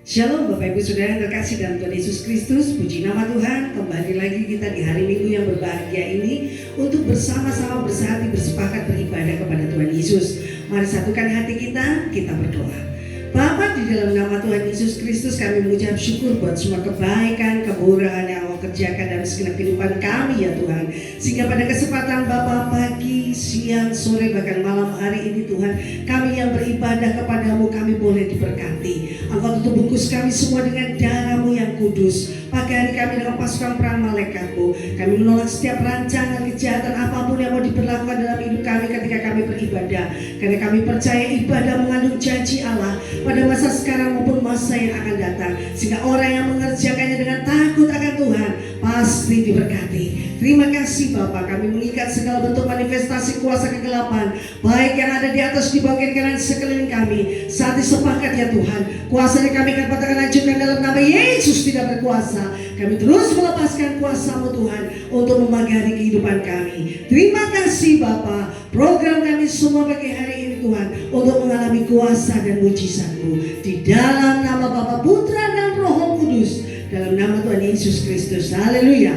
Shalom Bapak Ibu Saudara yang terkasih dalam Tuhan Yesus Kristus. Puji nama Tuhan, kembali lagi kita di hari Minggu yang berbahagia ini untuk bersama-sama bersehati bersepakat beribadah kepada Tuhan Yesus. Mari satukan hati kita berdoa. Bapa, di dalam nama Tuhan Yesus Kristus kami mengucap syukur buat semua kebaikan, kemurahan yang Engkau kerjakan dalam segenap kehidupan kami ya Tuhan. Sehingga pada kesempatan Bapa pagi, siang, sore, bahkan malam hari ini Tuhan, kami yang beribadah kepadamu kami boleh diberkati. Engkau tutup bungkus kami semua dengan darah-Mu yang kudus. Pagi hari kami dengan pasukan perang malaikat-Mu. Kami menolak setiap rancangan kejahatan apapun yang mau diberlakukan dalam hidup kami ketika kami beribadah. Karena kami percaya ibadah mengandung janji Allah pada masa sekarang maupun masa yang akan datang. Sehingga orang yang mengerjakannya dengan takut akan Tuhan pasti diberkati. Terima kasih Bapak, kami mengikat segala bentuk manifestasi kuasa kegelapan, baik yang ada di atas, di bagian kanan, sekeliling kami. Saat disepakat ya Tuhan, kuasanya kami akan patahkan, hancurkan dalam nama Yesus tidak berkuasa. Kami terus melepaskan kuasa-Mu Tuhan untuk memagari kehidupan kami. Terima kasih Bapak, program kami semua bagi hari ini Tuhan untuk mengalami kuasa dan mujizat-Mu. Di dalam nama Bapa, Putra dan Roh Kudus, dalam nama Tuhan Yesus Kristus. Haleluya.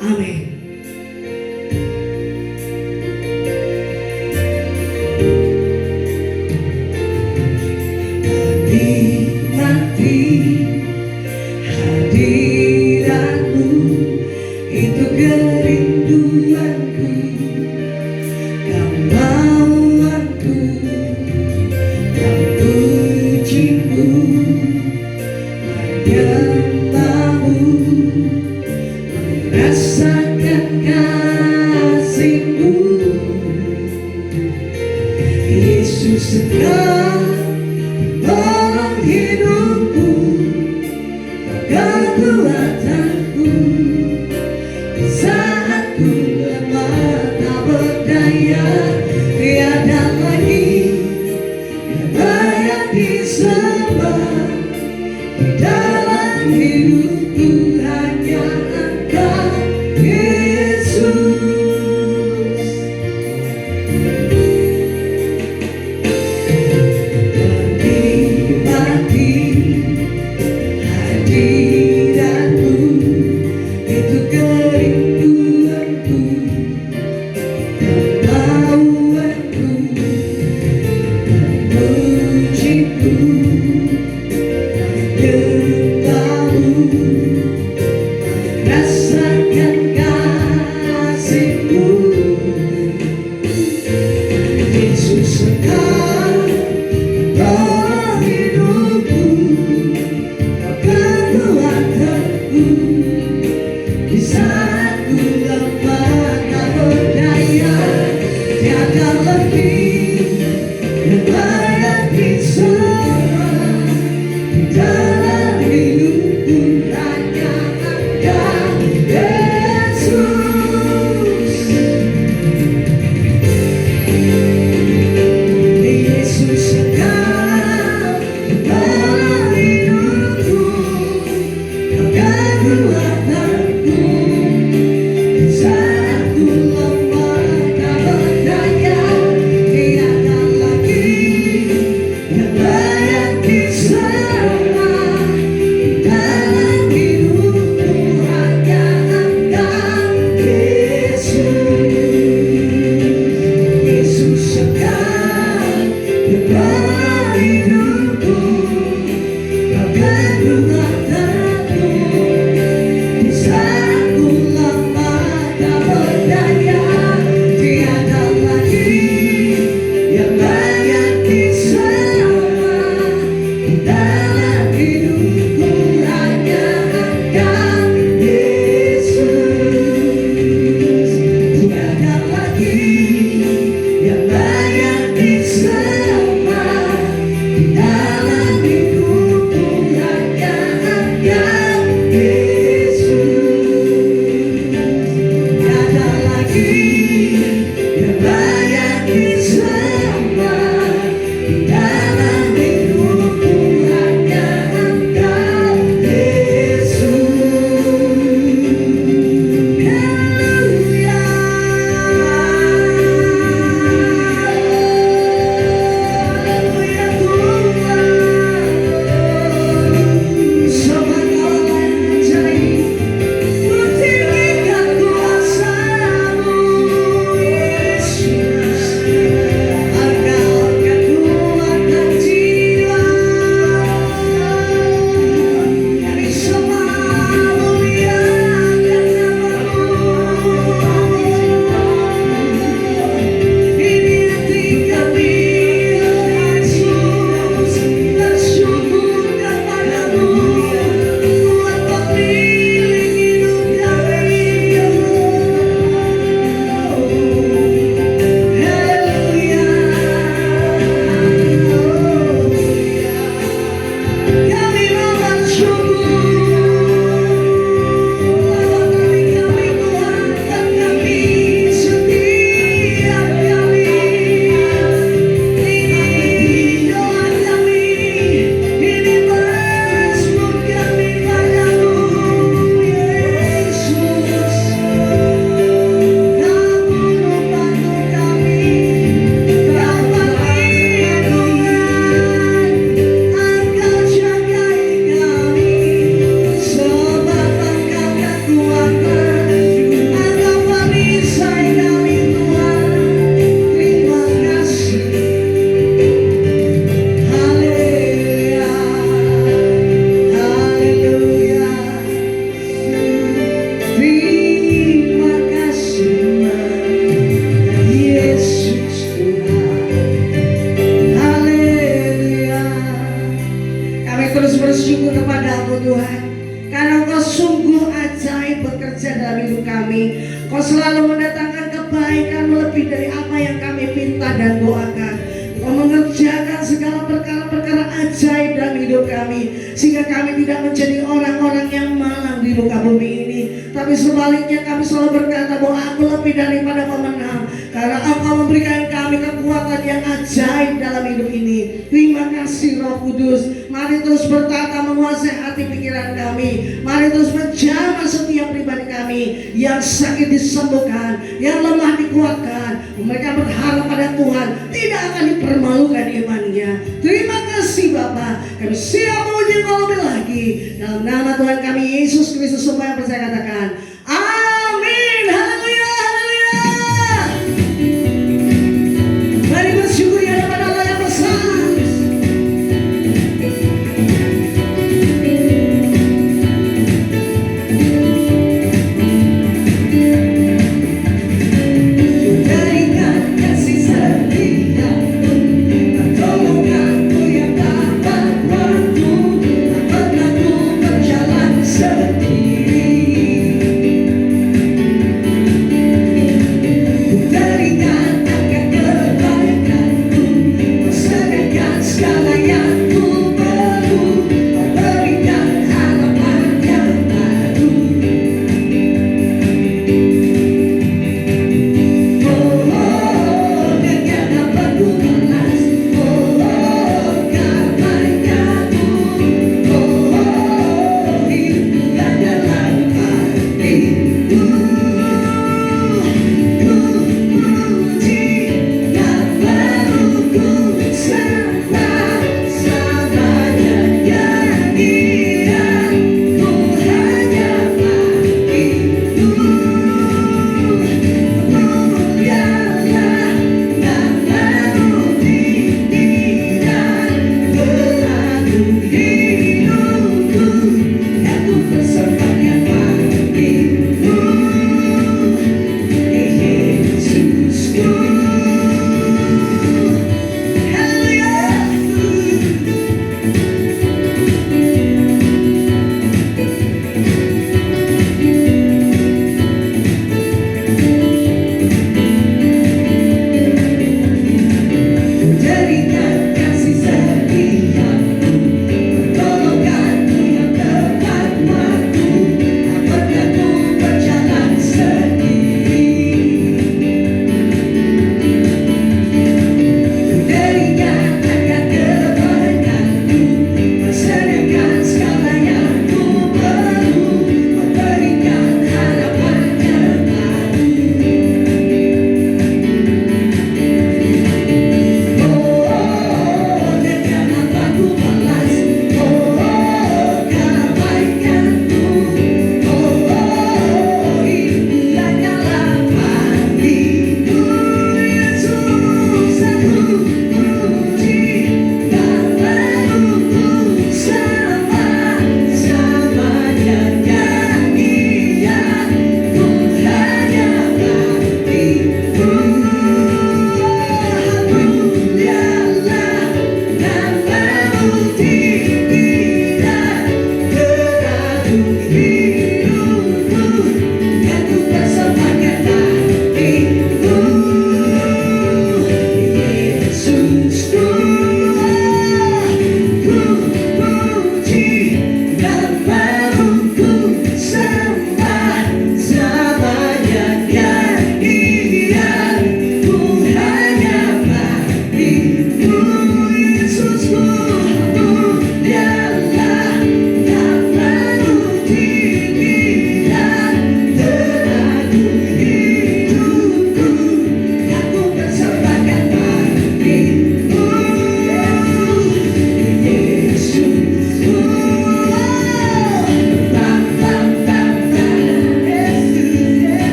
Amin. hidup kami. Kau selalu mendatangkan kebaikan lebih dari apa yang kami minta dan doakan. Kau mengerjakan segala perkara-perkara ajaib dalam hidup kami, sehingga kami tidak menjadi orang-orang yang malang di muka bumi ini. Tapi sebaliknya kami selalu berkata bahwa aku lebih daripada pemenang, karena Engkau memberikan kami kekuatan yang ajaib dalam hidup ini. Terima kasih Roh Kudus. Mari terus bertata menguasai hati pikiran kami. Mari terus menjamah setiap pribadi kami. Yang sakit disembuhkan, yang lemah dikuatkan. Mereka berharap pada Tuhan, tidak akan dipermalukan imannya. Terima kasih Bapa. Kami siap memuji Engkau lebih lagi. Dalam nama Tuhan kami Yesus Kristus, semua yang percaya katakan amin. Haleluya, haleluya. Mari bersyukur ya kepada Allah yang besar.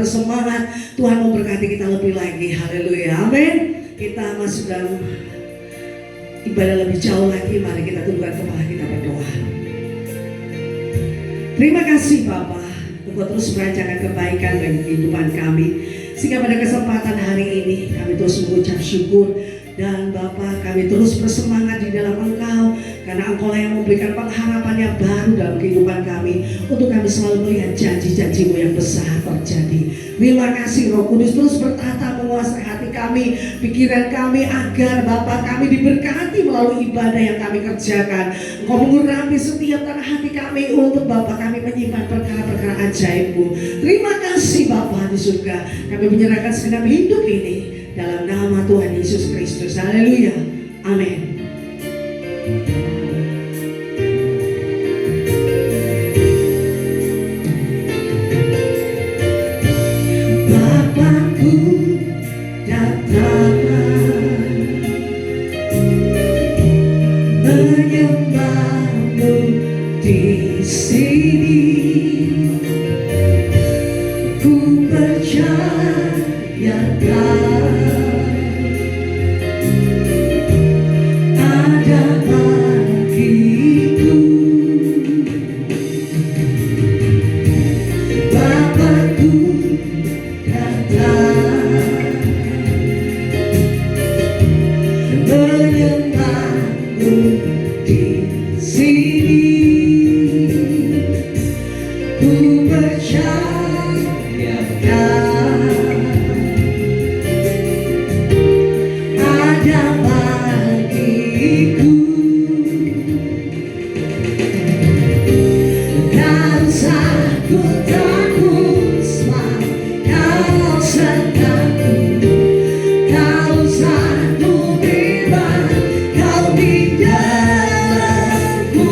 bersemangat, Tuhan memberkati kita lebih lagi. Haleluya, amin. Kita masuk dalam ibadah lebih jauh lagi. Mari kita tundukkan kepala kita berdoa. Terima kasih Bapa Engkau terus merancangkan kebaikan bagi kehidupan kami. Sehingga pada kesempatan hari ini kami terus mengucap syukur. Dan Bapa, kami terus bersemangat di dalam Engkau, karena Engkau lah yang memberikan pengharapan yang baru dalam kehidupan kami, untuk kami selalu melihat janji-janji-Mu yang besar terjadi. Terima kasih Roh Kudus, terus bertata menguasai hati kami, pikiran kami, agar Bapa kami diberkati melalui ibadah yang kami kerjakan. Engkau mengurapi setiap tanah hati kami, untuk Bapa kami menyimpan perkara-perkara ajaib-Mu. Terima kasih Bapa di surga, kami menyerahkan segenap hidup ini dalam nama Tuhan Yesus Kristus. Haleluya. Amin. Bapakku datang menyembahmu di sini. Ku percaya ada bagiku. Bapakku datang menyembahmu di sini. Ku percaya ada bagiku. Tak usah ku takut, sebab Kau sertaku. Tak usah ku bimbang, Kau di dalamku.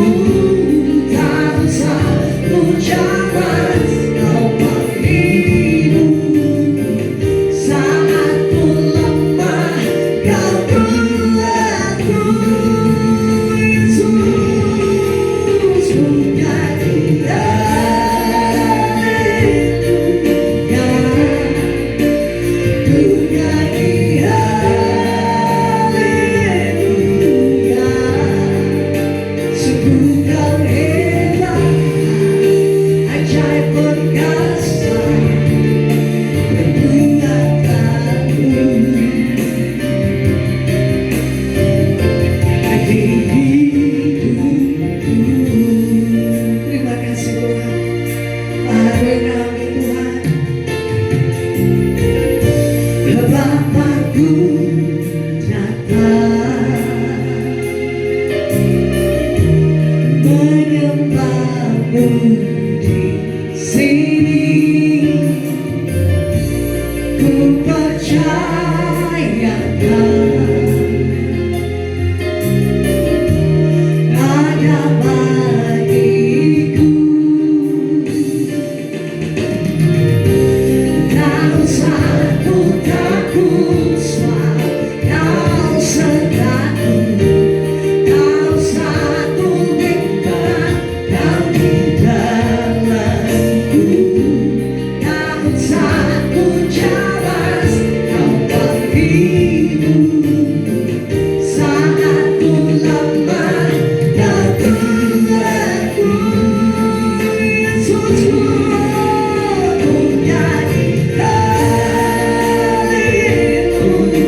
Tak usah ku camat, Kau pelindung. Saat ku lemah, Kau kuatku. Yesus punya Dia. Punya Dia. Haleluya. Sungguh Kau hebat, ajaib perkasa, membuatkanku di hidupku. Terima kasih Tuhan. Maha kami Tuhan. Bapakku datang menyembahmu di sini. Ku percaya ada bagiku. Tak usah ku takut, sebab Kau sertaku. Tak usah ku bimbang, Kau di dalamku. Tak usah ku camas, Kau pelindung. Saat ku lemah, Kau kuatku. Yesus punya Dia. Haleluya.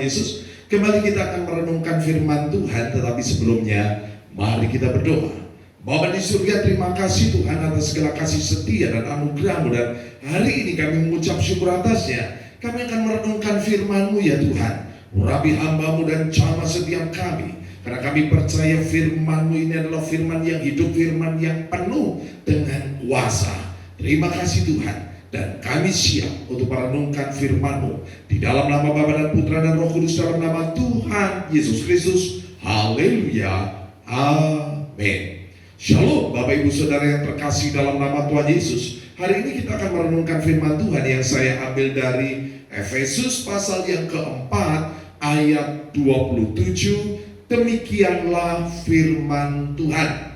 Yesus. Kembali kita akan merenungkan firman Tuhan, tetapi sebelumnya mari kita berdoa. Bapa di surga, terima kasih Tuhan atas segala kasih setia dan anugerah-Mu, dan hari ini kami mengucap syukur atasnya. Kami akan merenungkan firman-Mu ya Tuhan. Urapi hamba-Mu dan jamah setiap kami, karena kami percaya firman-Mu ini adalah firman yang hidup, firman yang penuh dengan kuasa. Terima kasih Tuhan, dan kami siap untuk merenungkan firman-Mu di dalam nama Bapa dan Putra dan Roh Kudus, dalam nama Tuhan Yesus Kristus. Haleluya, amin. Shalom Bapak Ibu Saudara yang terkasih dalam nama Tuhan Yesus. Hari ini kita akan merenungkan firman Tuhan yang saya ambil dari Efesus pasal yang keempat ayat 27. Demikianlah firman Tuhan.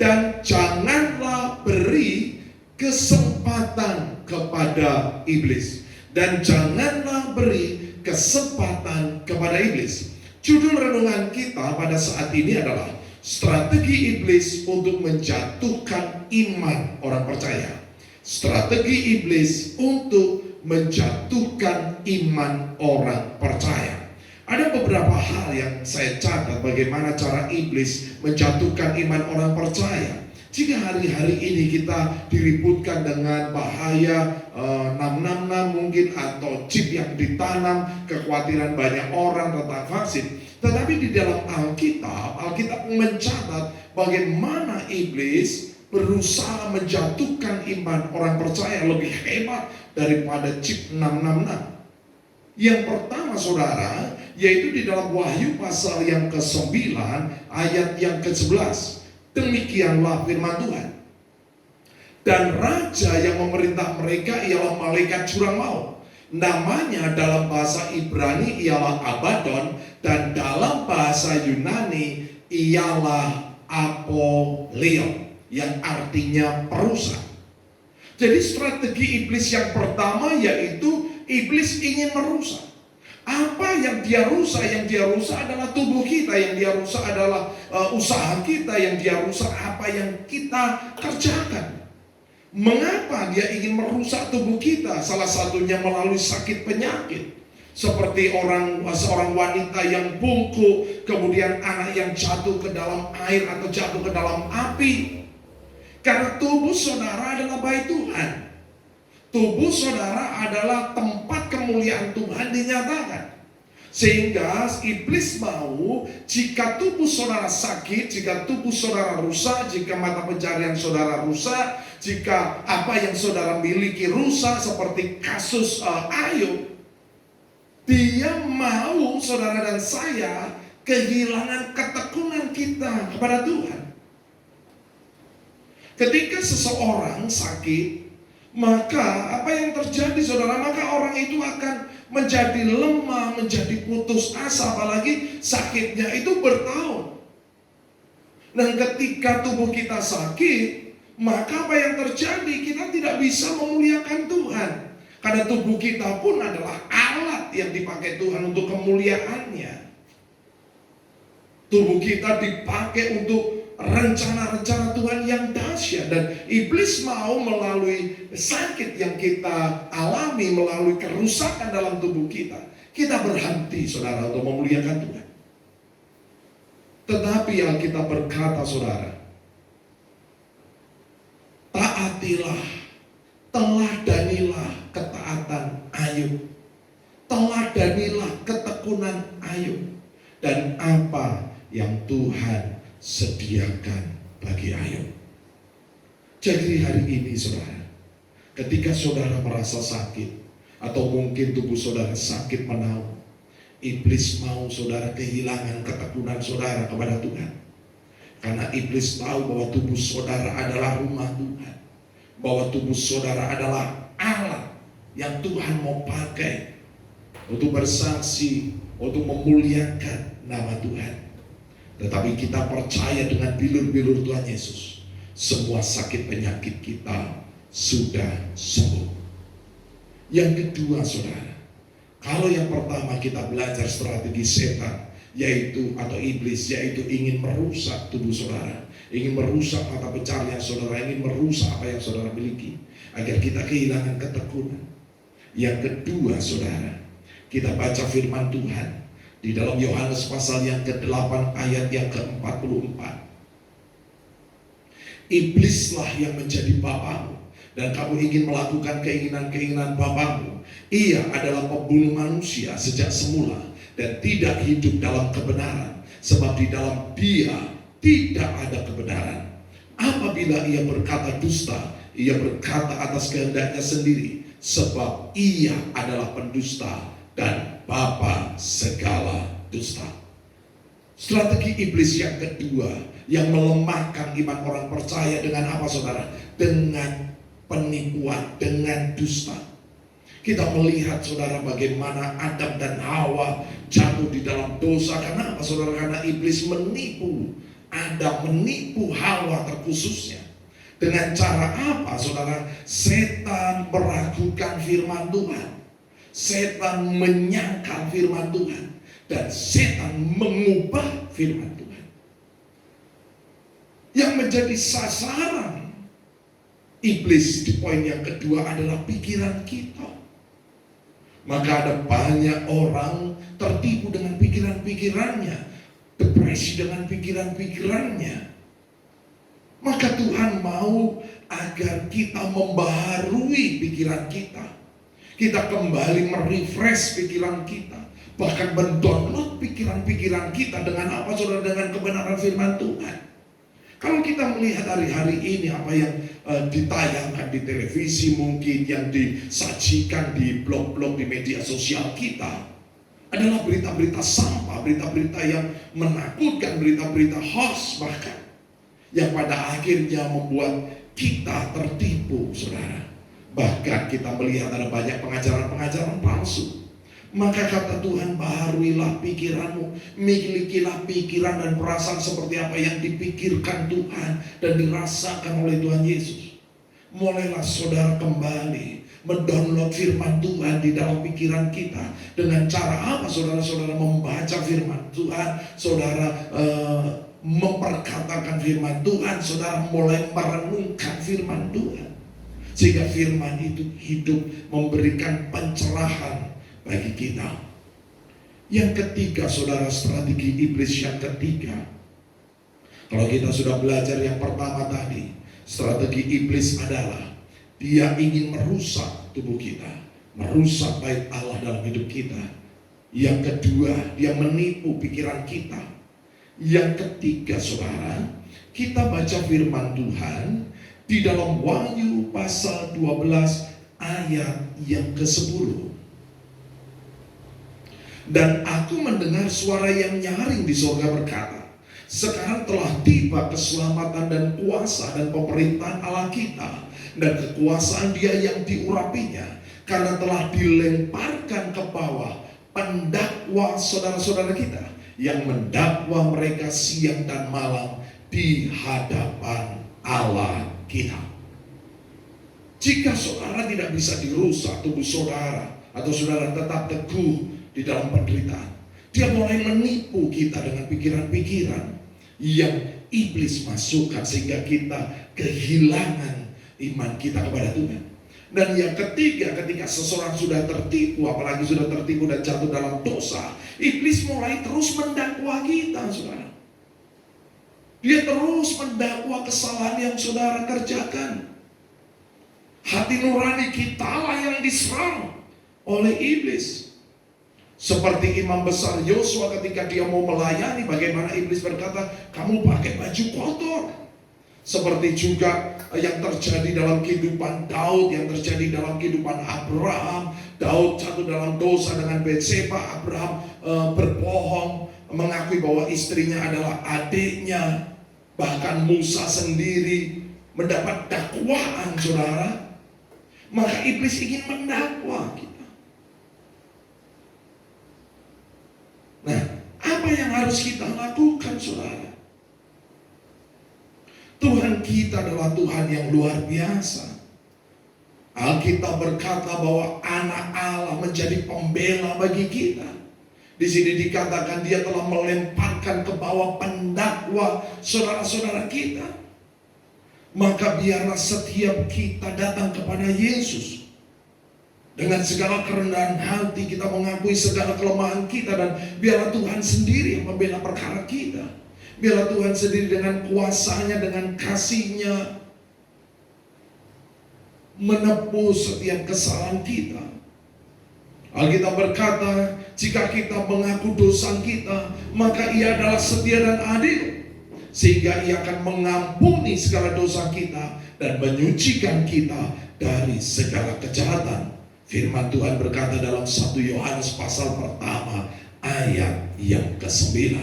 Dan janganlah beri kesempatan kepada iblis. Dan janganlah beri kesempatan kepada iblis. Judul renungan kita pada saat ini adalah strategi iblis untuk menjatuhkan iman orang percaya. Strategi iblis untuk menjatuhkan iman orang percaya. Ada beberapa hal yang saya catat bagaimana cara iblis menjatuhkan iman orang percaya. Jika hari-hari ini kita diributkan dengan bahaya 666 mungkin, atau chip yang ditanam, kekhawatiran banyak orang tentang vaksin. Tetapi di dalam Alkitab mencatat bagaimana iblis berusaha menjatuhkan iman orang percaya lebih hebat daripada chip 666. Yang pertama saudara, yaitu di dalam Wahyu pasal yang ke-9 ayat yang ke-11. Demikianlah firman Tuhan. Dan raja yang memerintah mereka ialah malaikat jurang maut. Namanya dalam bahasa Ibrani ialah Abaddon, dan dalam bahasa Yunani ialah Apollyon, yang artinya perusak. Jadi strategi iblis yang pertama yaitu iblis ingin merusak. Apa yang dia rusak? Yang dia rusak adalah tubuh kita, yang dia rusak adalah usaha kita, yang dia rusak apa yang kita kerjakan. Mengapa dia ingin merusak tubuh kita? Salah satunya melalui sakit penyakit. Seperti seorang wanita yang bungkuk, kemudian anak yang jatuh ke dalam air atau jatuh ke dalam api. Karena tubuh saudara adalah bait Tuhan. Tubuh saudara adalah tempat kemuliaan Tuhan dinyatakan. Sehingga iblis mau jika tubuh saudara sakit, jika tubuh saudara rusak, jika mata pencarian saudara rusak, jika apa yang saudara miliki rusak seperti kasus Ayub, dia mau saudara dan saya kehilangan ketekunan kita kepada Tuhan. Ketika seseorang sakit, maka apa yang terjadi saudara? Maka orang itu akan menjadi lemah, menjadi putus asa, apalagi sakitnya itu bertahun. Dan ketika tubuh kita sakit, maka apa yang terjadi? Kita tidak bisa memuliakan Tuhan. Karena tubuh kita pun adalah alat yang dipakai Tuhan untuk kemuliaannya. Tubuh kita dipakai untuk rencana-rencana Tuhan yang dahsyat, dan iblis mau melalui sakit yang kita alami, melalui kerusakan dalam tubuh kita berhenti saudara untuk memuliakan Tuhan. Tetapi Alkitab berkata saudara, taatilah, teladanilah ketaatan Ayub, teladanilah ketekunan Ayub, dan apa yang Tuhan sediakan bagi Ayub. Jadi hari ini saudara, ketika saudara merasa sakit, atau mungkin tubuh saudara sakit menaun, iblis mau saudara kehilangan ketekunan saudara kepada Tuhan. Karena iblis tahu bahwa tubuh saudara adalah rumah Tuhan, bahwa tubuh saudara adalah alat yang Tuhan mau pakai untuk bersaksi, untuk memuliakan nama Tuhan. Tetapi kita percaya dengan bilur-bilur Tuhan Yesus, semua sakit penyakit kita sudah sembuh. Yang kedua saudara, kalau yang pertama kita belajar strategi setan, yaitu atau iblis, yaitu ingin merusak tubuh saudara, ingin merusak mata pencarian saudara, ingin merusak apa yang saudara miliki, agar kita kehilangan ketekunan. Yang kedua saudara, Kita baca firman Tuhan di dalam Yohanes pasal yang ke-8 ayat yang ke-44. Iblislah yang menjadi bapamu, dan kamu ingin melakukan keinginan-keinginan bapamu. Ia adalah pembunuh manusia sejak semula dan tidak hidup dalam kebenaran, sebab di dalam dia tidak ada kebenaran. Apabila ia berkata dusta, ia berkata atas kehendaknya sendiri, sebab ia adalah pendusta dan bapa segala dusta. Strategi iblis yang kedua yang melemahkan iman orang percaya dengan apa, saudara? Dengan penipuan, dengan dusta. Kita melihat, saudara, bagaimana Adam dan Hawa jatuh di dalam dosa. Karena apa, saudara? Karena iblis menipu Adam, menipu Hawa terkhususnya. Dengan cara apa, saudara? Setan meragukan firman Tuhan. Setan menyangkal firman Tuhan. Dan setan mengubah firman Tuhan. Yang menjadi sasaran iblis di poin yang kedua adalah pikiran kita. Maka ada banyak orang tertipu dengan pikiran-pikirannya, depresi dengan pikiran-pikirannya. Maka Tuhan mau agar kita membaharui pikiran kita. Kita kembali merefresh pikiran kita. Bahkan mendownload pikiran-pikiran kita dengan apa, saudara? Dengan kebenaran firman Tuhan. Kalau kita melihat hari-hari ini apa yang ditayangkan di televisi, mungkin yang disajikan di blog-blog di media sosial kita, adalah berita-berita sampah, berita-berita yang menakutkan, berita-berita hoax bahkan, yang pada akhirnya membuat kita tertipu, saudara. Bahkan kita melihat ada banyak pengajaran-pengajaran palsu. Maka kata Tuhan, baharuilah pikiranmu, milikilah pikiran dan perasaan seperti apa yang dipikirkan Tuhan dan dirasakan oleh Tuhan Yesus. Mulailah saudara kembali mendownload firman Tuhan di dalam pikiran kita. Dengan cara apa, saudara-saudara? Membaca firman Tuhan, saudara memperkatakan firman Tuhan, saudara mulai merenungkan firman Tuhan. Sehingga firman itu hidup, memberikan pencerahan bagi kita. Yang ketiga, saudara, strategi iblis yang ketiga. Kalau kita sudah belajar yang pertama tadi, strategi iblis adalah dia ingin merusak tubuh kita, merusak bait Allah dalam hidup kita. Yang kedua, dia menipu pikiran kita. Yang ketiga, saudara, kita baca firman Tuhan di dalam Wahyu pasal 12 ayat yang ke-10. Dan aku mendengar suara yang nyaring di surga berkata, sekarang telah tiba keselamatan dan kuasa dan pemerintahan Allah kita dan kekuasaan dia yang diurapinya, karena telah dilemparkan ke bawah pendakwa saudara-saudara kita yang mendakwa mereka siang dan malam di hadapan Allah kita. Jika saudara tidak bisa dirusak tubuh saudara, atau saudara tetap teguh di dalam penderitaan, dia mulai menipu kita dengan pikiran-pikiran yang iblis masukkan sehingga kita kehilangan iman kita kepada Tuhan. Dan yang ketiga, ketika seseorang sudah tertipu, apalagi sudah tertipu dan jatuh dalam dosa, iblis mulai terus mendakwa kita, saudara. Dia terus mendakwa kesalahan yang saudara kerjakan. Hati nurani kita lah yang diserang oleh iblis. Seperti imam besar Yosua ketika dia mau melayani, bagaimana iblis berkata, kamu pakai baju kotor. Seperti juga yang terjadi dalam kehidupan Daud, yang terjadi dalam kehidupan Abraham. Daud jatuh dalam dosa dengan Betseba. Abraham berbohong, mengakui bahwa istrinya adalah adiknya. Bahkan Musa sendiri mendapat dakwaan, saudara. Maka iblis ingin mendakwa kita. Nah, apa yang harus kita lakukan, saudara? Tuhan kita adalah Tuhan yang luar biasa. Alkitab berkata bahwa anak Allah menjadi pembela bagi kita. Di sini dikatakan dia telah melemparkan ke bawah pendakwa saudara-saudara kita. Maka biarlah setiap kita datang kepada Yesus. Dengan segala kerendahan hati kita mengakui segala kelemahan kita, dan biarlah Tuhan sendiri yang membela perkara kita. Biarlah Tuhan sendiri dengan kuasanya, dengan kasih-Nya menebus setiap kesalahan kita. Alkitab berkata, jika kita mengaku dosa kita, maka Ia adalah setia dan adil, sehingga Ia akan mengampuni segala dosa kita dan menyucikan kita dari segala kejahatan. Firman Tuhan berkata dalam 1 Yohanes pasal pertama ayat yang ke-9.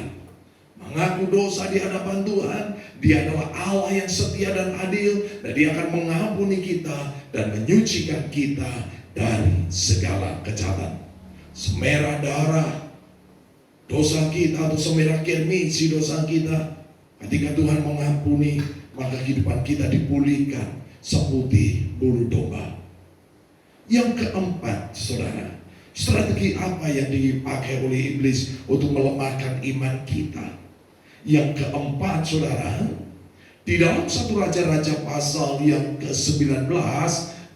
Mengaku dosa di hadapan Tuhan, Dia adalah Allah yang setia dan adil, dan Dia akan mengampuni kita dan menyucikan kita dari segala kejahatan. Semerah darah dosa kita atau semerah kirmisi dosa kita, ketika Tuhan mengampuni, maka kehidupan kita dipulihkan seputih bulu domba. Yang keempat, saudara, strategi apa yang dipakai oleh iblis untuk melemahkan iman kita? Yang keempat, saudara, di dalam 1 Raja-Raja pasal yang ke-19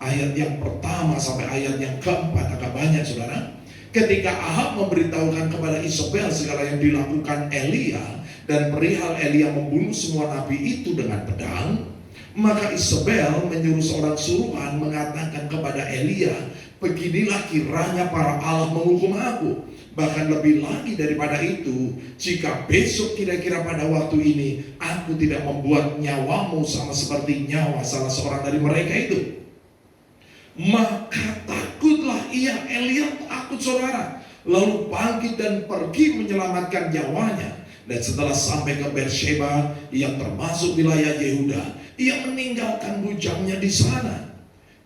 ayat yang pertama sampai ayat yang keempat, agak banyak, saudara. Ketika Ahab memberitahukan kepada Isabel segala yang dilakukan Elia dan perihal Elia membunuh semua nabi itu dengan pedang, maka Isabel menyuruh seorang suruhan mengatakan kepada Elia, beginilah kiranya para Allah menghukum aku. Bahkan lebih lagi daripada itu, jika besok kira-kira pada waktu ini aku tidak membuat nyawamu sama seperti nyawa salah seorang dari mereka itu, maka takutlah ia. Elia takut, saudara, lalu bangkit dan pergi menyelamatkan nyawanya. Dan setelah sampai ke Beersheba yang termasuk wilayah Yehuda, ia meninggalkan bujangnya di sana.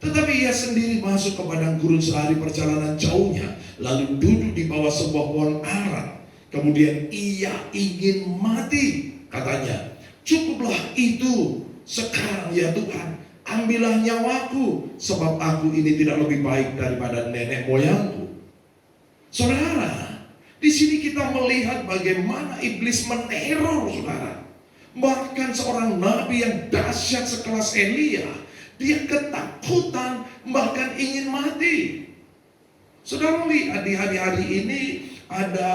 Tetapi ia sendiri masuk ke padang gurun sehari perjalanan jauhnya, lalu duduk di bawah sebuah pohon ara. Kemudian ia ingin mati. Katanya, cukuplah itu sekarang ya Tuhan, ambillah nyawaku, sebab aku ini tidak lebih baik daripada nenek moyangku. Saudara, di sini kita melihat bagaimana iblis meneror, saudara. Bahkan seorang nabi yang dahsyat sekelas Elia, dia ketakutan, bahkan ingin mati. Saudara lihat di hari-hari ini ada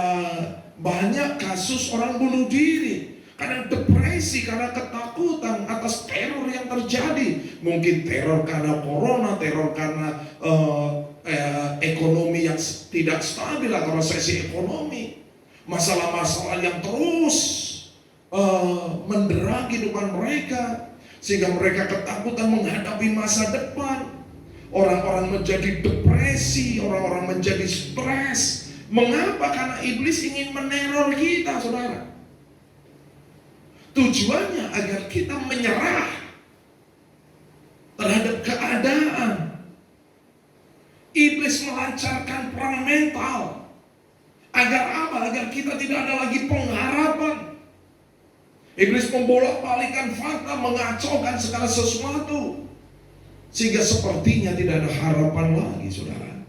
banyak kasus orang bunuh diri karena depresi, karena ketakutan atas teror yang terjadi. Mungkin teror karena corona, teror karena ekonomi yang tidak stabil atau resesi ekonomi, masalah-masalah yang terus mendera kehidupan mereka, sehingga mereka ketakutan menghadapi masa depan. Orang-orang menjadi depresi, orang-orang menjadi stres. Mengapa? Karena iblis ingin meneror kita, saudara. Tujuannya agar kita menyerah terhadap keadaan. Iblis melancarkan perang mental. Agar apa? Agar kita tidak ada lagi pengharapan. Iblis membolak-balikan fakta, mengacaukan segala sesuatu, sehingga sepertinya tidak ada harapan lagi, saudara.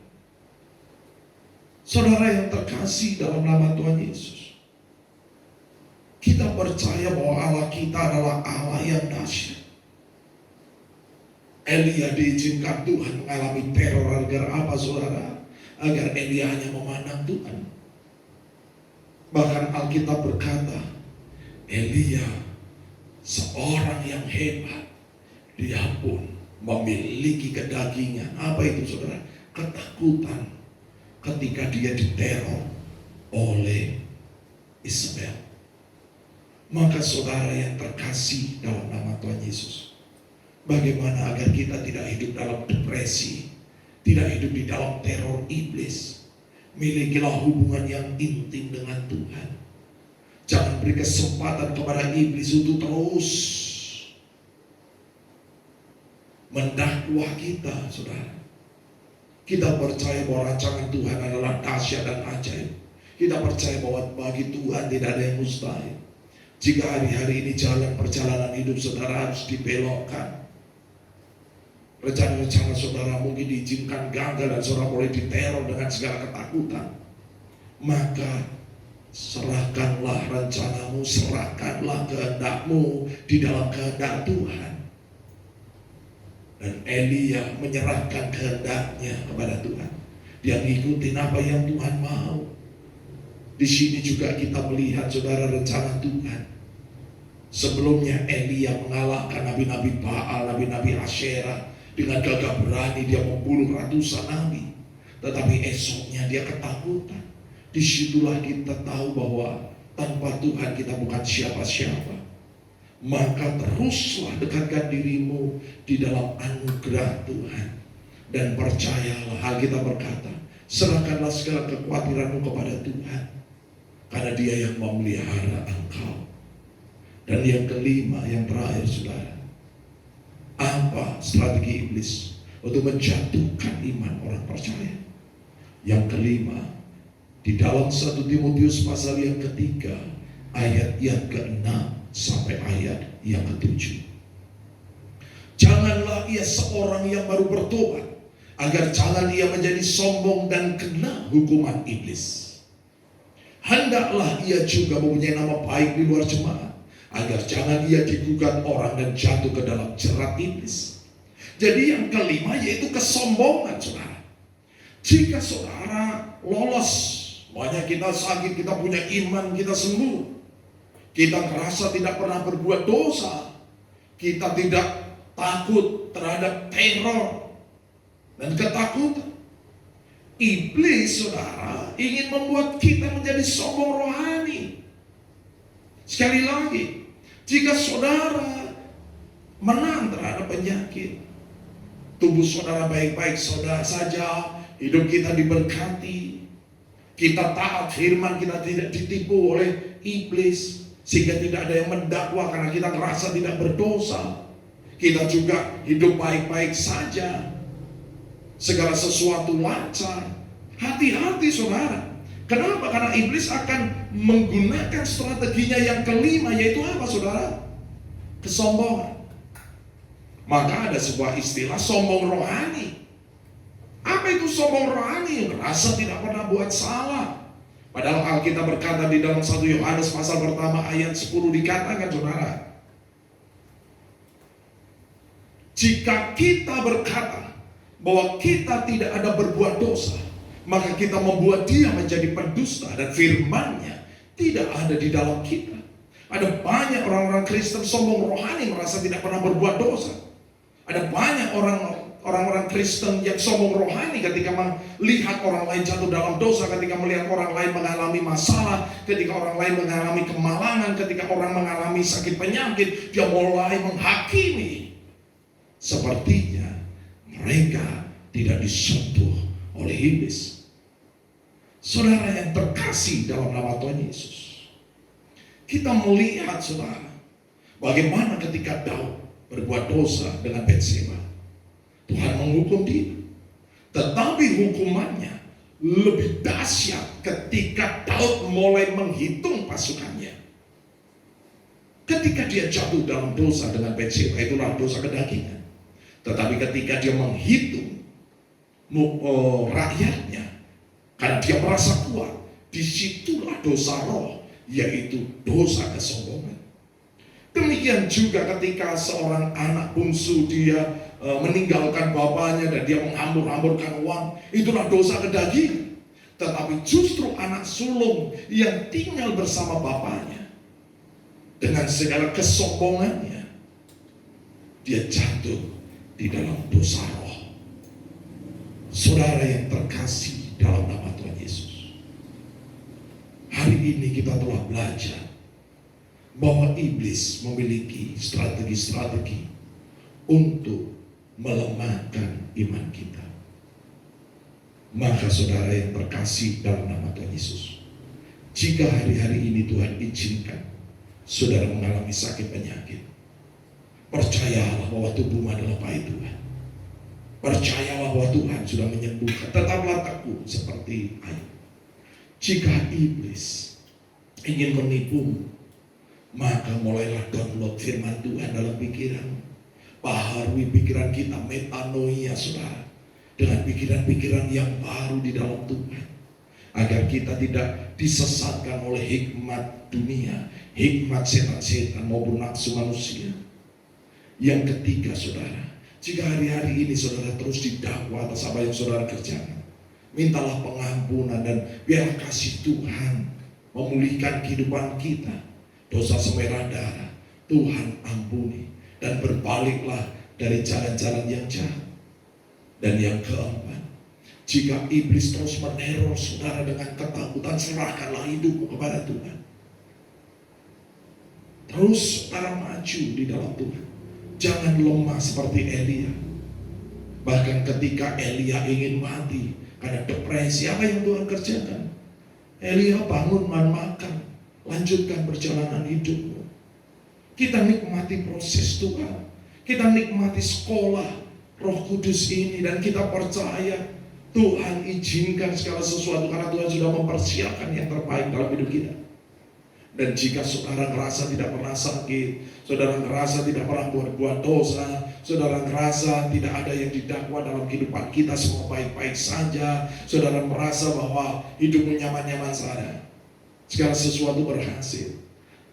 Saudara yang terkasih dalam nama Tuhan Yesus, kita percaya bahwa Allah kita adalah Allah yang dahsyat. Elia diizinkan Tuhan mengalami teror agar apa, saudara? Agar Elia hanya memandang Tuhan. Bahkan Alkitab berkata, Elia seorang yang hebat, dia pun memiliki kedagingan. Apa itu, saudara? Ketakutan ketika dia diteror oleh Isabel. Maka saudara yang terkasih dalam nama Tuhan Yesus, bagaimana agar kita tidak hidup dalam depresi, tidak hidup di dalam teror iblis? Milikilah hubungan yang intim dengan Tuhan. Jangan beri kesempatan kepada iblis untuk terus mendakwah kita, saudara. Kita percaya bahwa rancangan Tuhan adalah dahsyat dan ajaib. Kita percaya bahwa bagi Tuhan tidak ada yang mustahil. Jika hari-hari ini perjalanan hidup saudara harus dibelokkan, rencana-rencana saudara mungkin diizinkan gagal dan saudara boleh diteror dengan segala ketakutan, maka serahkanlah rencanamu, serahkanlah kehendakmu di dalam kehendak Tuhan. Dan Elia menyerahkan kehendaknya kepada Tuhan. Dia ngikutin apa yang Tuhan mau. Di sini juga kita melihat saudara rencana Tuhan. Sebelumnya Elia mengalahkan nabi-nabi Baal, nabi-nabi Asyera. Dengan gagah berani dia membunuh ratusan nabi. Tetapi esoknya dia ketakutan. Disitulah kita tahu bahwa tanpa Tuhan kita bukan siapa-siapa. Maka teruslah dekatkan dirimu di dalam anugerah Tuhan. Dan percayalah, Alkitab berkata, serahkanlah segala kekhawatiranmu kepada Tuhan. Karena Dia yang memelihara engkau. Dan yang kelima, yang terakhir saudara. Apa strategi iblis untuk menjatuhkan iman orang percaya? Yang kelima, di dalam 1 Timotius pasal yang ketiga, ayat yang ke-6 sampai ayat yang ke-7. Janganlah ia seorang yang baru bertobat, agar jangan ia menjadi sombong dan kena hukuman iblis. Hendaklah ia juga mempunyai nama baik di luar jemaat, agar jangan ia digugat orang dan jatuh ke dalam jerat iblis. Jadi yang kelima yaitu kesombongan saudara. Jika saudara lolos, makanya kita sakit, kita punya iman, kita sembuh, kita merasa tidak pernah berbuat dosa, kita tidak takut terhadap teror dan ketakutan. Iblis saudara ingin membuat kita menjadi sombong rohani. Sekali lagi, jika saudara menang terhadap penyakit, tubuh saudara baik-baik saudara saja, hidup kita diberkati, kita taat firman, kita tidak ditipu oleh iblis, sehingga tidak ada yang mendakwa karena kita merasa tidak berdosa. Kita juga hidup baik-baik saja, segala sesuatu lancar. Hati-hati saudara. Kenapa? Karena iblis akan menggunakan strateginya yang kelima, yaitu apa saudara? Kesombongan. Maka ada sebuah istilah sombong rohani. Apa itu sombong rohani? Yang merasa tidak pernah buat salah. Padahal Alkitab berkata di dalam 1 Yohanes pasal pertama ayat 10 dikatakan saudara, jika kita berkata bahwa kita tidak ada berbuat dosa, maka kita membuat dia menjadi pendusta dan firman-Nya tidak ada di dalam kita. Ada banyak orang-orang Kristen sombong rohani merasa tidak pernah berbuat dosa. Ada banyak orang-orang Kristen yang sombong rohani ketika melihat orang lain jatuh dalam dosa, ketika melihat orang lain mengalami masalah, ketika orang lain mengalami kemalangan, ketika orang mengalami sakit penyakit, dia mulai menghakimi. Sepertinya mereka tidak disentuh oleh iblis. Saudara yang terkasih dalam nama Tuhan Yesus, kita melihat saudara bagaimana ketika Daud berbuat dosa dengan Batseba, Tuhan menghukum dia. Tetapi hukumannya lebih dahsyat ketika Daud mulai menghitung pasukannya. Ketika dia jatuh dalam dosa dengan Batseba, itulah dosa kedagingan. Tetapi ketika dia menghitung rakyatnya, karena dia merasa kuat, disitulah dosa roh, yaitu dosa kesombongan. Demikian juga ketika seorang anak bungsu dia meninggalkan bapaknya dan dia menghambur-hamburkan uang, itulah dosa kedagingan. Tetapi justru anak sulung yang tinggal bersama bapaknya, dengan segala kesombongannya, dia jatuh di dalam dosa roh. Saudara yang terkasih dalam nama Tuhan Yesus, hari ini kita telah belajar bahwa iblis memiliki strategi-strategi untuk melemahkan iman kita. Maka saudara yang terkasih dalam nama Tuhan Yesus, jika hari-hari ini Tuhan izinkan saudara mengalami sakit penyakit, percayalah bahwa tubuhmu adalah baik Tuhan. Percayalah bahwa Tuhan sudah menyembuhkan. Tetaplah teguh seperti Ayub. Jika iblis ingin menipumu, maka mulailah download firman Tuhan dalam pikiran. Baharui pikiran kita, metanoia saudara, dengan pikiran-pikiran yang baru di dalam Tuhan, agar kita tidak disesatkan oleh hikmat dunia, hikmat setan-setan maupun nafsu manusia. Yang ketiga saudara, Jika hari-hari ini saudara terus didakwa atas apa yang saudara kerjakan, mintalah pengampunan dan biar kasih Tuhan memulihkan kehidupan kita. Dosa semerah darah Tuhan ampuni, dan berbaliklah dari jalan-jalan yang jahat. Dan yang keempat, jika iblis terus meneror saudara dengan ketakutan, serahkanlah hidupmu kepada Tuhan. Terus saudara maju di dalam Tuhan. Jangan lemah seperti Elia. Bahkan ketika Elia ingin mati karena depresi, apa yang Tuhan kerjakan? Elia bangun dan makan, lanjutkan perjalanan hidupmu. Kita nikmati proses Tuhan, kita nikmati sekolah Roh Kudus ini, dan kita percaya Tuhan izinkan segala sesuatu karena Tuhan sudah mempersiapkan yang terbaik dalam hidup kita. Dan jika saudara merasa tidak pernah sakit, saudara merasa tidak pernah buat dosa, saudara merasa tidak ada yang didakwa dalam kehidupan kita, semua baik-baik saja, saudara merasa bahwa hidupmu nyaman-nyaman saja, segala sesuatu berhasil,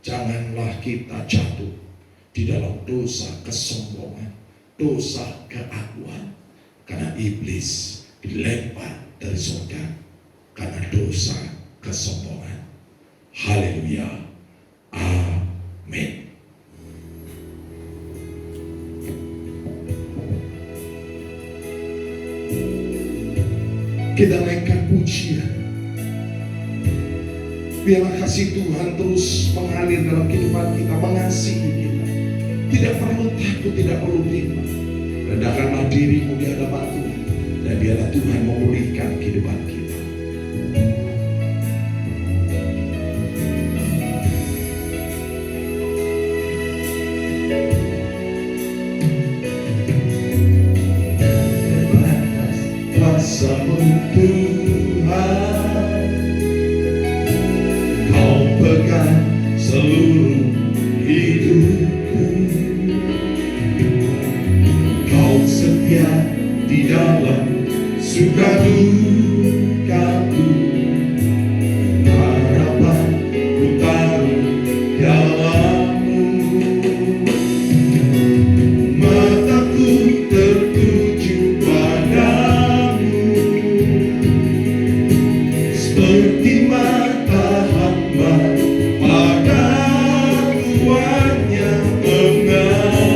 janganlah kita jatuh di dalam dosa kesombongan, dosa keakuan, karena iblis dilempar dari surga karena dosa kesombongan. Haleluya, amin. Kita naikkan pujian. Biarlah kasih Tuhan terus mengalir dalam kehidupan kita, mengasihi kita. Tidak perlu takut, tidak perlu bimbang. Rendahkanlah dirimu di hadapan Tuhan, dan biarlah Tuhan memulihkan kehidupan kita. Kuasa-Mu Tuhan, Kau pegang seluruh hidupku. Kau setia di dalam suka dukaku. Harapan ku taruh dalam-Mu. Mataku tertuju padamu, seperti mata hamba pada tuannya mengalir.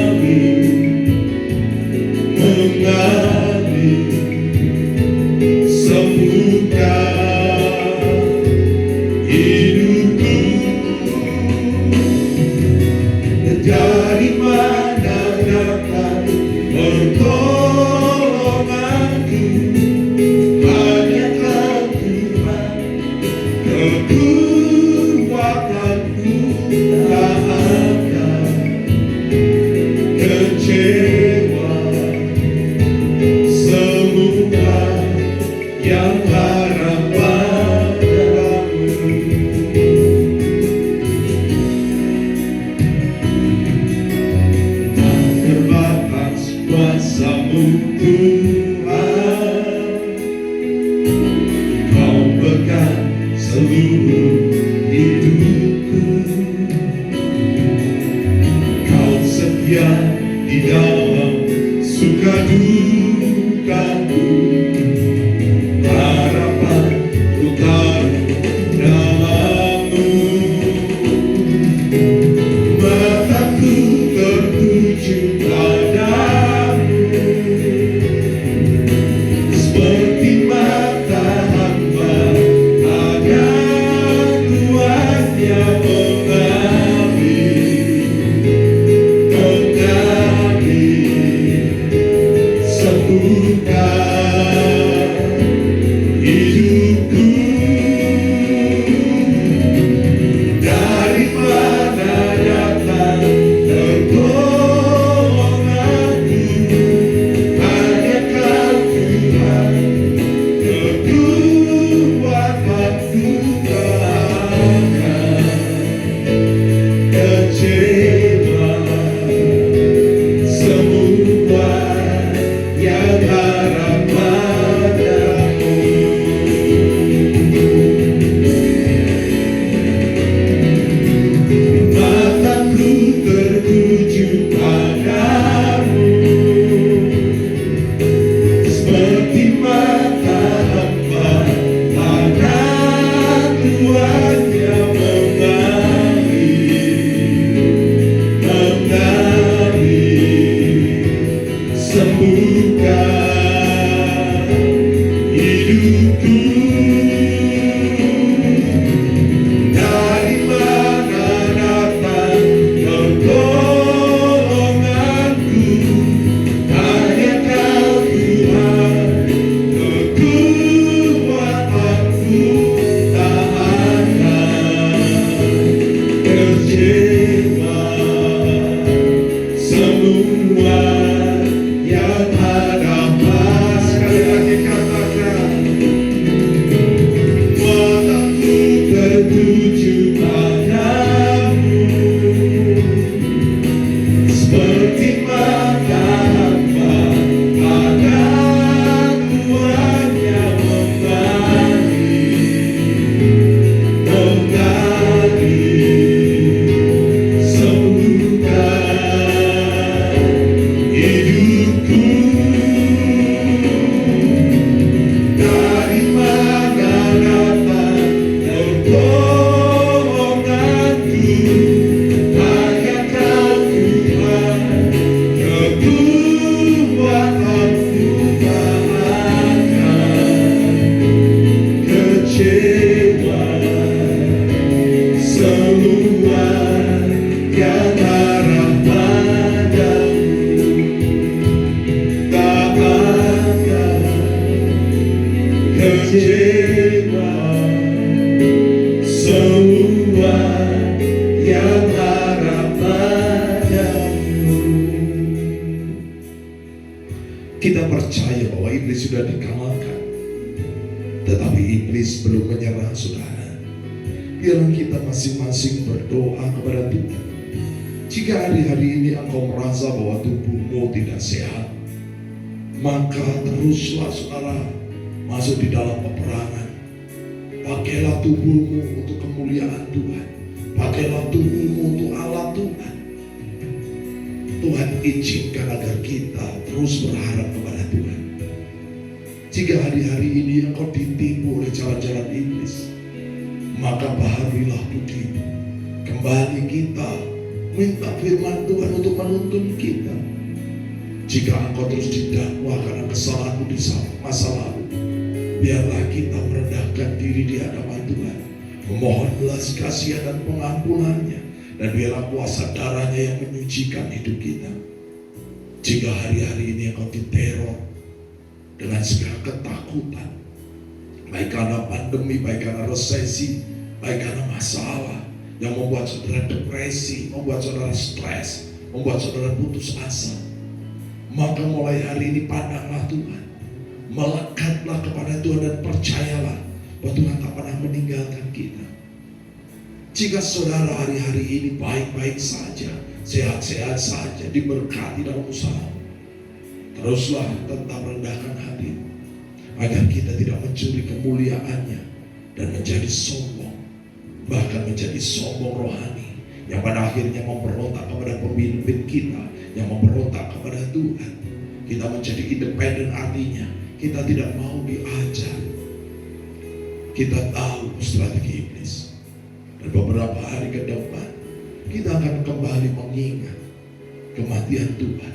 yang marah padamu, tak akan kecewa. Semua yang marah padamu. Kita percaya bahwa iblis sudah dikalahkan, tetapi iblis belum menyerah, saudara. Biarlah kita masing-masing berdoa kepada Tuhan. Jika hari-hari ini engkau merasa bahwa tubuhmu tidak sehat, maka teruslah saudara masuk di dalam peperangan. Pakailah tubuhmu untuk kemuliaan Tuhan. Pakailah tubuhmu untuk Allah Tuhan. Tuhan izinkan agar kita terus berharap kepada Tuhan. Jika hari-hari ini engkau ditipu oleh jalan-jalan iblis, maka bahagilah budimu. Kembali kita minta firman Tuhan untuk menuntun kita. Jika engkau terus didakwa karena kesalahanmu di masa lalu, biarlah kita merendahkan diri di hadapan Tuhan, memohon belas kasihan dan pengampunannya, dan biarlah kuasa darahnya yang menyucikan hidup kita. Jika hari-hari ini engkau diteror dengan segala ketakutan, baik karena pandemi, baik karena resesi, baik karena masalah yang membuat saudara depresi, membuat saudara stres, membuat saudara putus asa, maka mulai hari ini pandanglah Tuhan, melekatlah kepada Tuhan dan percayalah bahwa Tuhan tak pernah meninggalkan kita. Jika saudara hari-hari ini baik-baik saja, sehat-sehat saja, diberkati dalam usaha, teruslah tetap rendahkan hatimu, agar kita tidak mencuri kemuliaannya dan menjadi sombong, bahkan menjadi sombong rohani, yang pada akhirnya memberontak kepada pemimpin kita, yang memberontak kepada Tuhan. Kita menjadi independen, artinya kita tidak mau diajar. Kita tahu strategi iblis, dan beberapa hari ke depan kita akan kembali mengingat kematian Tuhan,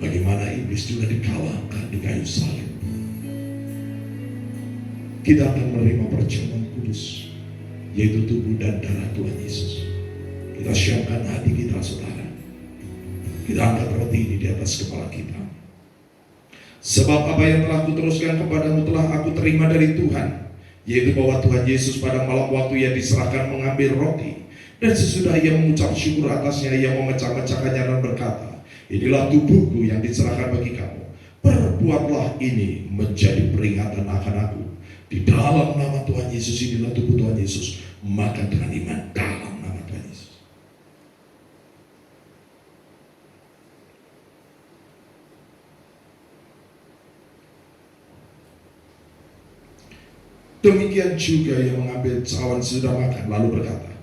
bagaimana iblis juga dikalahkan di kayu salib. Kita akan menerima perjamuan kudus, yaitu tubuh dan darah Tuhan Yesus. Kita siapkan hati kita, saudara. Kita angkat roti ini di atas kepala kita. Sebab apa yang telah kuteruskan kepadamu telah aku terima dari Tuhan, yaitu bahwa Tuhan Yesus pada malam waktu ia diserahkan mengambil roti, dan sesudah ia mengucap syukur atasnya, ia memecah-mecahkannya dan berkata, inilah tubuhku yang diserahkan bagi kamu. Perbuatlah ini menjadi peringatan akan aku. Di dalam nama Tuhan Yesus, inilah tubuh Tuhan Yesus. Makan dengan iman dalam nama Tuhan Yesus. Demikian juga yang mengambil cawan sesudah makan, lalu berkata,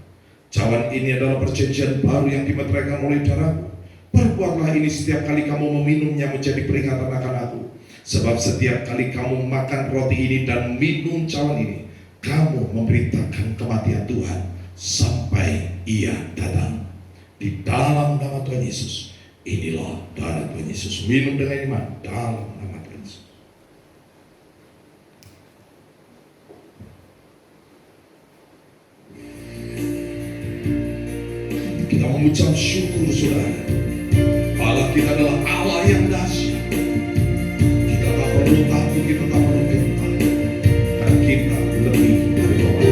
cawan ini adalah perjanjian baru yang dimeteraikan oleh darahku. Perbuatlah ini setiap kali kamu meminumnya menjadi peringatan akan aku. Sebab setiap kali kamu makan roti ini dan minum cawan ini, kamu memberitakan kematian Tuhan sampai ia datang. Di dalam nama Tuhan Yesus, inilah darah Tuhan Yesus. Minum dengan iman dalam nama Tuhan Yesus. Kita mengucap syukur, saudara. Allah kita adalah Allah yang dahsyat. Kita tak perlu takut, kita tak perlu gentar, karena kita lebih dari orang.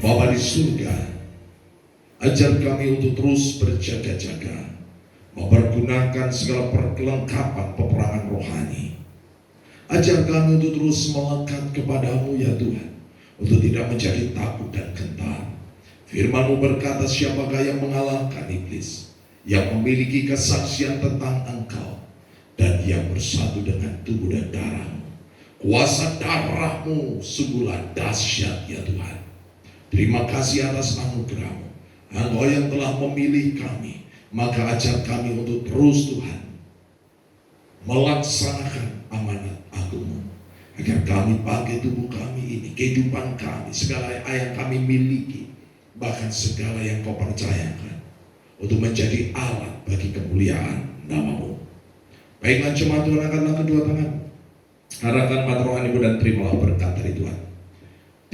Bapa di surga, Ajar kami untuk terus berjaga-jaga, mempergunakan segala perlengkapan peperangan rohani. Ajar kami untuk terus melekat kepadamu ya Tuhan, untuk tidak menjadi takut dan gentar. Firman-Mu berkata, siapakah yang mengalahkan iblis, yang memiliki kesaksian tentang Engkau, dan yang bersatu dengan tubuh dan darah-Mu. Kuasa darah-Mu sungguhlah dahsyat ya Tuhan. Terima kasih atas anugerah-Mu. Engkau yang telah memilih kami, maka ajar kami untuk terus Tuhan melaksanakan amanat agung-Mu, agar kami pakai tubuh kami ini, kehidupan kami, segala yang kami miliki, bahkan segala yang Kau percayakan, untuk menjadi alat bagi kemuliaan nama-Mu. Baiklah jemaat Tuhan, angkatlah kedua tangan, arahkan mata rohanimu dan terimalah berkat dari Tuhan.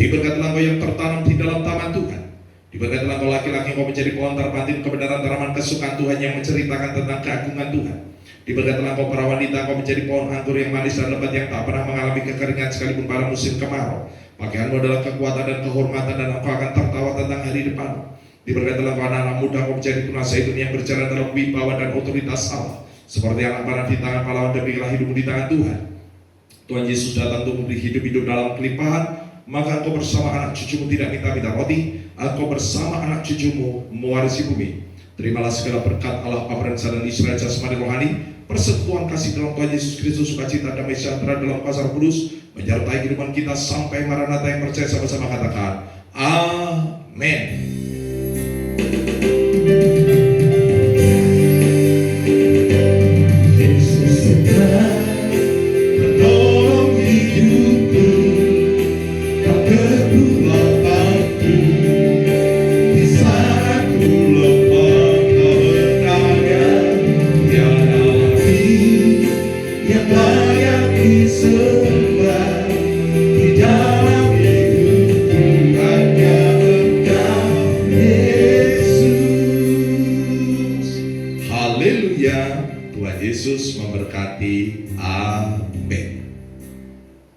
Diberkatilah engkau yang tertanam di dalam taman Tuhan. Diberkatilah engkau laki-laki yang kau menjadi pohon terpantin kebenaran tanaman kesukaan Tuhan yang menceritakan tentang keagungan Tuhan. Diberkatilah engkau para wanita, engkau menjadi pohon anggur yang manis dan lebat yang tak pernah mengalami kekeringan sekalipun pada musim kemarau. Pakaianmu adalah kekuatan dan kehormatan, dan engkau akan tertawa tentang hari depan. Diberkatilah engkau anak-anak muda, engkau menjadi tunas zaitun yang berjalan dalam wibawa dan otoritas Allah. Seperti anak panah di tangan pahlawan, demikianlah hidupmu di tangan Tuhan. Tuhan Yesus datang untuk memberi hidup dalam kelimpahan. Maka engkau bersama anak cucumu tidak minta-minta roti, engkau bersama anak cucumu mewarisi bumi. Terimalah segala berkat Allah Bapa dan Sang dan Israel jasmani rohani, persekutuan kasih dalam Tuhan Yesus Kristus, sukacita damai sejahtera dalam Kuasa Roh Kudus menyertai kehidupan kita sampai Maranatha yang percaya sama-sama katakan amin. Haleluya, Tuhan Yesus memberkati